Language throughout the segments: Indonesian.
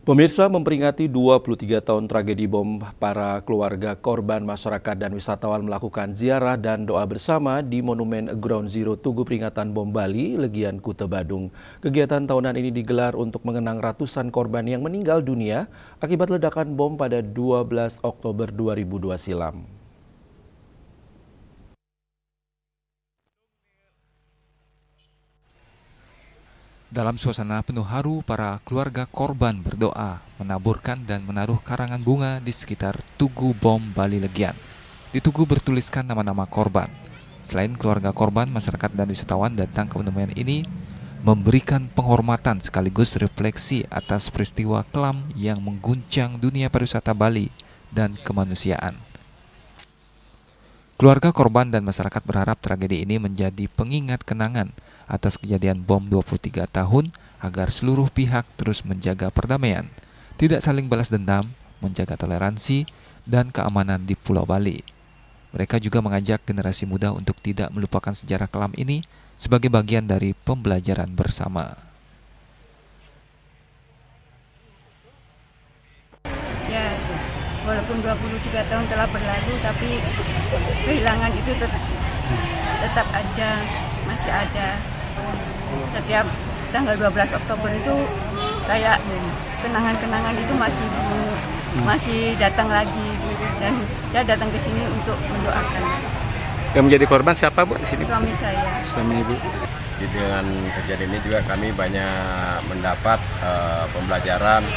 Pemirsa, memperingati 23 tahun tragedi bom, para keluarga korban, masyarakat dan wisatawan melakukan ziarah dan doa bersama di Monumen Ground Zero Tugu Peringatan Bom Bali, Legian, Kuta Badung. Kegiatan tahunan ini digelar untuk mengenang ratusan korban yang meninggal dunia akibat ledakan bom pada 12 Oktober 2002 silam. Dalam suasana penuh haru, para keluarga korban berdoa, menaburkan dan menaruh karangan bunga di sekitar Tugu Bom Bali Legian. Di tugu bertuliskan nama-nama korban. Selain keluarga korban, masyarakat dan wisatawan datang ke monumen ini memberikan penghormatan sekaligus refleksi atas peristiwa kelam yang mengguncang dunia pariwisata Bali dan kemanusiaan. Keluarga korban dan masyarakat berharap tragedi ini menjadi pengingat kenangan atas kejadian bom 23 tahun agar seluruh pihak terus menjaga perdamaian, tidak saling balas dendam, menjaga toleransi dan keamanan di Pulau Bali. Mereka juga mengajak generasi muda untuk tidak melupakan sejarah kelam ini sebagai bagian dari pembelajaran bersama. Ya, walaupun 23 tahun telah berlalu, tapi kehilangan itu tetap ada, masih ada. Setiap tanggal 12 Oktober itu kayak kenangan-kenangan itu masih datang lagi, dan saya datang ke sini untuk mendoakan. Yang menjadi korban siapa, Bu, di sini? Suami saya. Suami Ibu. Dengan kejadian ini juga kami banyak mendapat pembelajaran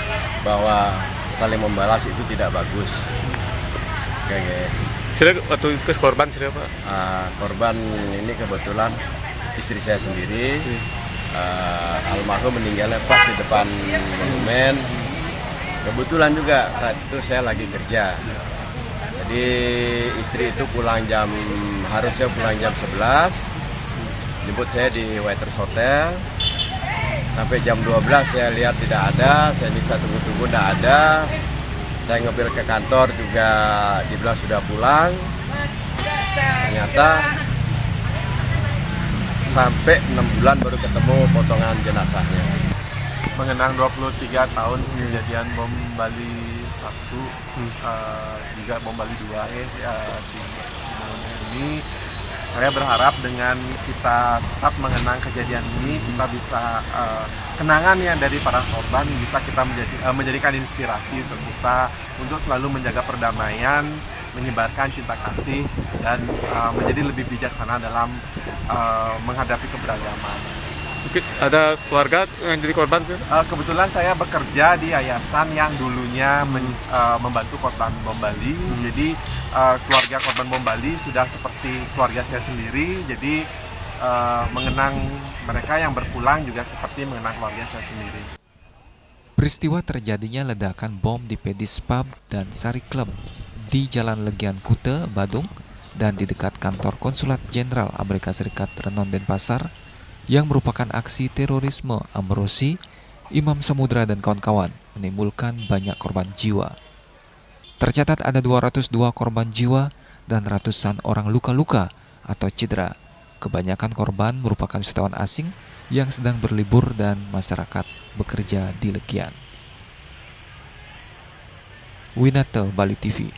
bahwa saling membalas itu tidak bagus. Waktu itu korban siapa? Korban ini kebetulan istri saya sendiri. Almarhum meninggalnya pas di depan monumen. Kebetulan juga saat itu saya lagi kerja. Jadi istri itu harusnya pulang jam 11. Jemput saya di Waiters Hotel. Sampai jam 12 saya lihat tidak ada. Saya bisa tunggu-tunggu tidak ada. Saya ngebil ke kantor juga dibilang sudah pulang. Ternyata sampai 6 bulan baru ketemu potongan jenazahnya. Mengenang 23 tahun kejadian bom Bali 1, juga bom Bali 2 di monumen ini. Saya berharap dengan kita tetap mengenang kejadian ini, kita bisa kenangan yang dari para korban bisa kita menjadikan inspirasi untuk kita untuk selalu menjaga perdamaian, menyebarkan cinta kasih, dan menjadi lebih bijaksana dalam menghadapi keberagaman. Mungkin ada keluarga yang jadi korban? Kebetulan saya bekerja di yayasan yang dulunya membantu korban bom Bali. Jadi keluarga korban bom Bali sudah seperti keluarga saya sendiri. Jadi mengenang mereka yang berpulang juga seperti mengenang keluarga saya sendiri. Peristiwa terjadinya ledakan bom di Pedis Pub dan Sari Club di Jalan Legian, Kuta Badung, dan di dekat kantor Konsulat Jenderal Amerika Serikat Renon Denpasar, yang merupakan aksi terorisme Amrozi, Imam Samudra dan kawan-kawan, menimbulkan banyak korban jiwa. Tercatat ada 202 korban jiwa dan ratusan orang luka-luka atau cedera. Kebanyakan korban merupakan wisatawan asing yang sedang berlibur dan masyarakat bekerja di Legian. Winata, Bali TV.